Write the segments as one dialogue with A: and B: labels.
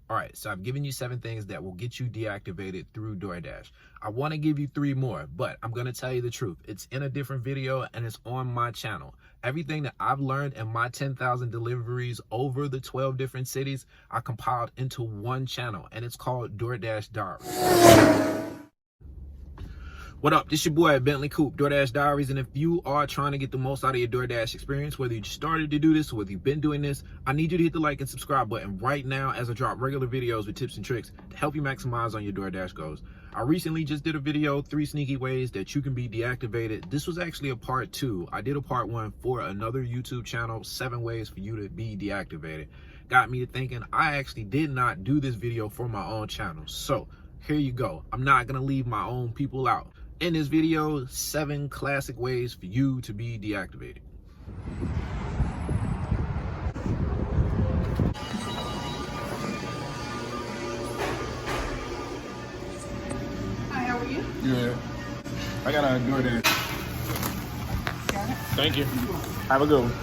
A: All right, so I've given you 7 things that will get you deactivated through Doordash. I want to give you 3 more, but I'm going to tell you the truth. It's in a different video and it's on my channel. Everything that I've learned in my 10,000 deliveries over the 12 different cities, I compiled into one channel, and it's called Doordash Diaries. What up? This your boy Bentley Coop, Doordash Diaries, and if you are trying to get the most out of your Doordash experience, whether you just started to do this or whether you've been doing this, I need you to hit the like and subscribe button right now as I drop regular videos with tips and tricks to help you maximize on your Doordash goals. I recently just did a video, 3 sneaky ways that you can be deactivated. This was actually a part 2. I did a part 1 for another YouTube channel, 7 ways for you to be deactivated. Got me to thinking I actually did not do this video for my own channel. So here you go. I'm not gonna leave my own people out. In this video, 7 classic ways for you to be deactivated.
B: Hi, how are you?
C: Good. I gotta do it.
B: Got it.
C: Thank you. Have a good one.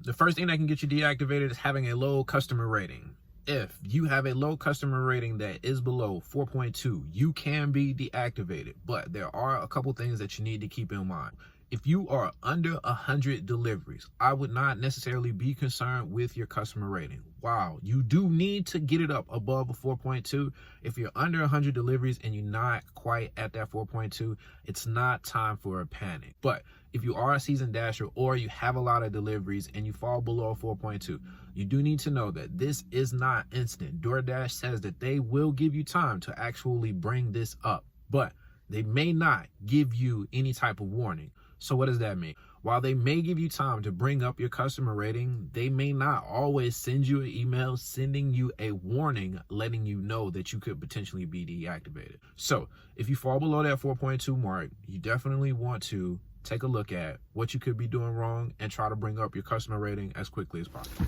A: The first thing that can get you deactivated is having a low customer rating. If you have a low customer rating that is below 4.2, you can be deactivated, but there are a couple things that you need to keep in mind. If you are under 100 deliveries, I would not necessarily be concerned with your customer rating. Wow, you do need to get it up above a 4.2. If you're under 100 deliveries and you're not quite at that 4.2, it's not time for a panic. But if you are a seasoned dasher or you have a lot of deliveries and you fall below 4.2, you do need to know that this is not instant. Doordash says that they will give you time to actually bring this up, but they may not give you any type of warning. So what does that mean? While they may give you time to bring up your customer rating, they may not always send you an email sending you a warning letting you know that you could potentially be deactivated. So if you fall below that 4.2 mark, you definitely want to take a look at what you could be doing wrong and try to bring up your customer rating as quickly as possible.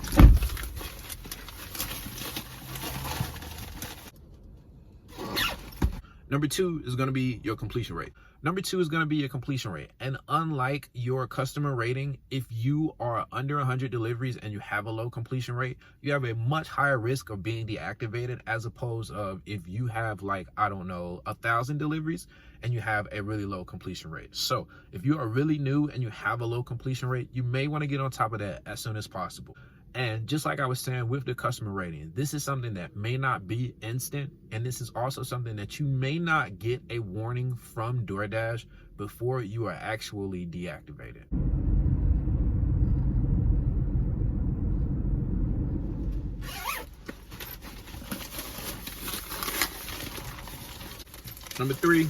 A: Number 2 is going to be your completion rate. Number 2 is going to be your completion rate. And unlike your customer rating, if you are under 100 deliveries and you have a low completion rate, you have a much higher risk of being deactivated as opposed of if you have, like, I don't know, 1,000 deliveries and you have a really low completion rate. So if you are really new and you have a low completion rate, you may want to get on top of that as soon as possible. And just like I was saying with the customer rating, this is something that may not be instant, and this is also something that you may not get a warning from Doordash before you are actually deactivated. Number 3,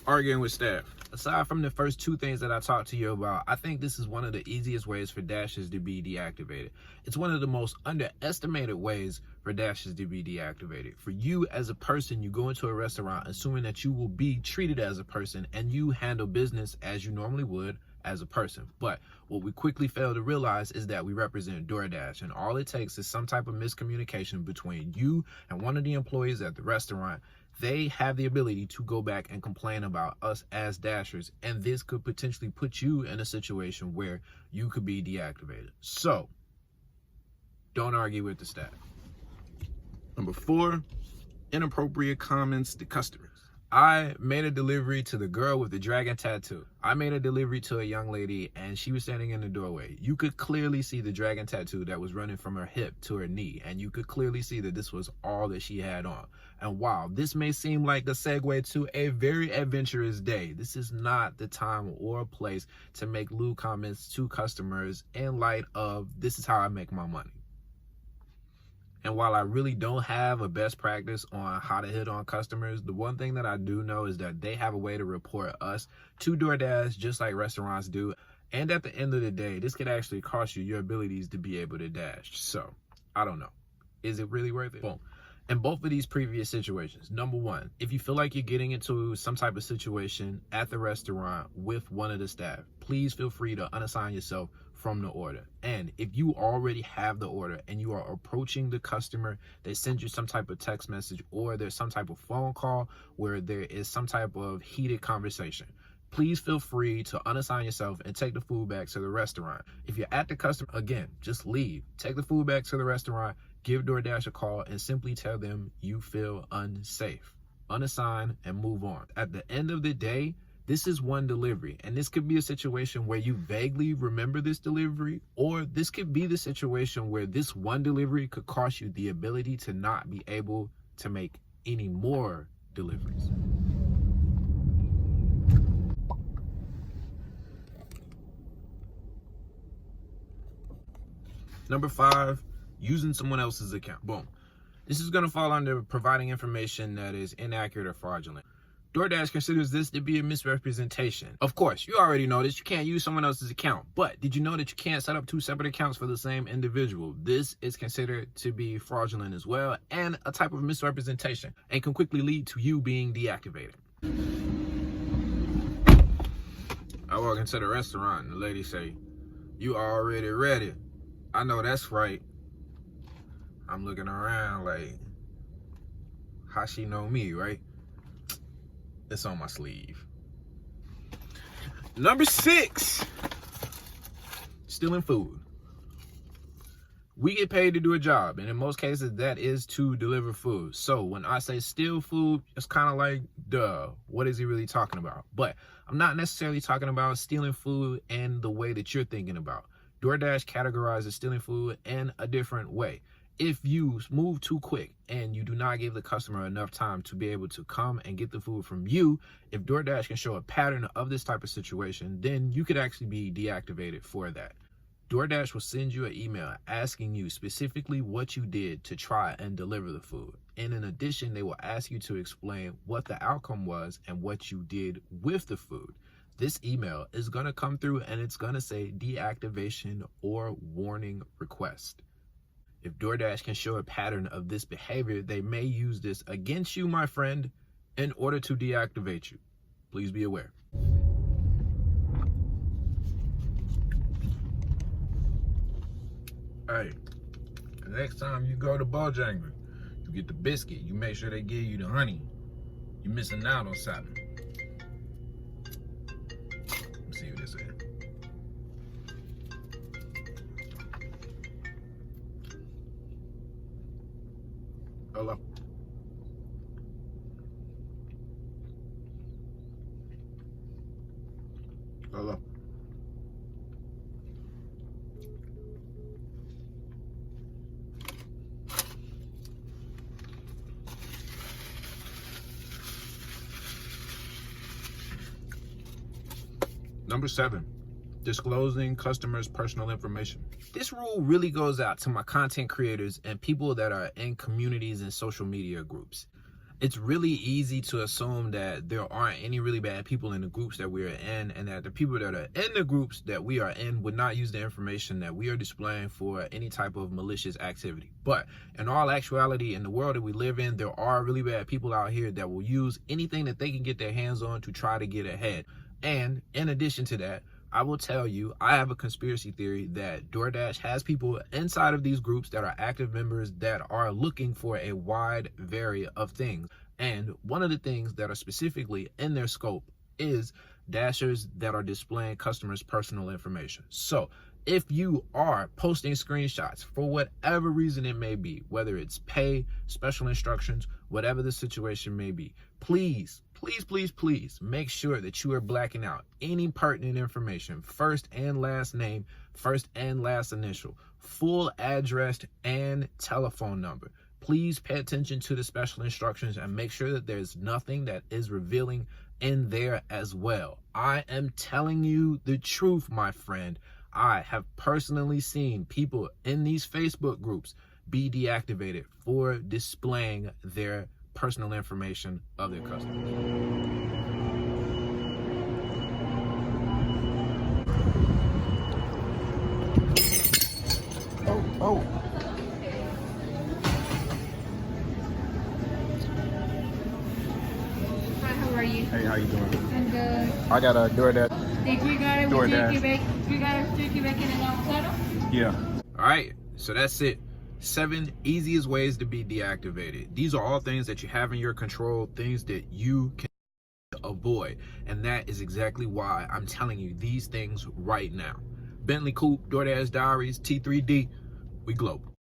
A: arguing with staff. Aside from the first 2 things that I talked to you about, I think this is one of the easiest ways for dashers to be deactivated. It's one of the most underestimated ways for dashers to be deactivated. For you as a person, you go into a restaurant assuming that you will be treated as a person and you handle business as you normally would as a person. But what we quickly fail to realize is that we represent Doordash, and all it takes is some type of miscommunication between you and one of the employees at the restaurant. They have the ability to go back and complain about us as dashers, and this could potentially put you in a situation where you could be deactivated. So don't argue with the staff. Number 4, inappropriate comments to customers. I made a delivery to the girl with the dragon tattoo. I made a delivery to a young lady and she was standing in the doorway. You could clearly see the dragon tattoo that was running from her hip to her knee, and you could clearly see that this was all that she had on. And while this may seem like a segue to a very adventurous day, this is not the time or place to make lewd comments to customers in light of this is how I make my money. And while I really don't have a best practice on how to hit on customers, the one thing that I do know is that they have a way to report us to Doordash just like restaurants do. And at the end of the day, this could actually cost you your abilities to be able to dash. So I don't know. Is it really worth it? Boom. In both of these previous situations, number 1, if you feel like you're getting into some type of situation at the restaurant with one of the staff, please feel free to unassign yourself from the order. And if you already have the order and you are approaching the customer, they send you some type of text message or there's some type of phone call where there is some type of heated conversation, please feel free to unassign yourself and take the food back to the restaurant. If you're at the customer, again, just leave. Take the food back to the restaurant give DoorDash a call and simply tell them you feel unsafe. Unassign and move on. At the end of the day, this is one delivery, and this could be a situation where you vaguely remember this delivery, or this could be the situation where this one delivery could cost you the ability to not be able to make any more deliveries. Number 5, using someone else's account. Boom. This is going to fall under providing information that is inaccurate or fraudulent. DoorDash considers this to be a misrepresentation. Of course, you already know this. You can't use someone else's account. But did you know that you can't set up 2 separate accounts for the same individual? This is considered to be fraudulent as well, and a type of misrepresentation, and can quickly lead to you being deactivated. I walk into the restaurant and the lady say, "You already ready?" I know that's right. I'm looking around like, how she know me, right? It's on my sleeve. Number 6, stealing food. We get paid to do a job, and in most cases, that is to deliver food. So when I say steal food, it's kind of like, duh, what is he really talking about? But I'm not necessarily talking about stealing food in the way that you're thinking about. DoorDash categorizes stealing food in a different way. If you move too quick and you do not give the customer enough time to be able to come and get the food from you, if DoorDash can show a pattern of this type of situation, then you could actually be deactivated for that. DoorDash will send you an email asking you specifically what you did to try and deliver the food. And in addition, they will ask you to explain what the outcome was and what you did with the food. This email is going to come through and it's going to say deactivation or warning request. If DoorDash can show a pattern of this behavior, they may use this against you, my friend, in order to deactivate you. Please be aware. Hey, the next time you go to Bojangles, you get the biscuit. You make sure they give you the honey. You're missing out on something. Let's see what this is. Hello. Hello. Number 7, disclosing customers' personal information. This rule really goes out to my content creators and people that are in communities and social media groups. It's really easy to assume that there aren't any really bad people in the groups that we are in, and that the people that are in the groups that we are in would not use the information that we are displaying for any type of malicious activity. But in all actuality, in the world that we live in, there are really bad people out here that will use anything that they can get their hands on to try to get ahead. And in addition to that, I will tell you, I have a conspiracy theory that DoorDash has people inside of these groups that are active members that are looking for a wide variety of things. And one of the things that are specifically in their scope is dashers that are displaying customers' personal information. So if you are posting screenshots for whatever reason it may be, whether it's pay, special instructions, whatever the situation may be, please make sure that you are blacking out any pertinent information, first and last name, first and last initial, full address and telephone number. Please pay attention to the special instructions and make sure that there's nothing that is revealing in there as well. I am telling you the truth, my friend. I have personally seen people in these Facebook groups be deactivated for displaying their personal information of their customers.
C: Oh.
B: Hi, how are you?
C: Hey, how you doing?
B: I'm good.
C: I got a DoorDash.
B: Did you got it with
C: DoorDash.
B: turkey bacon and avocado?
C: Yeah.
A: All right, so that's it. 7 easiest ways to be deactivated. These are all things that you have in your control, things that you can avoid. And that is exactly why I'm telling you these things right now. Bentley Coupe, DoorDash Diaries, T3D, we globe.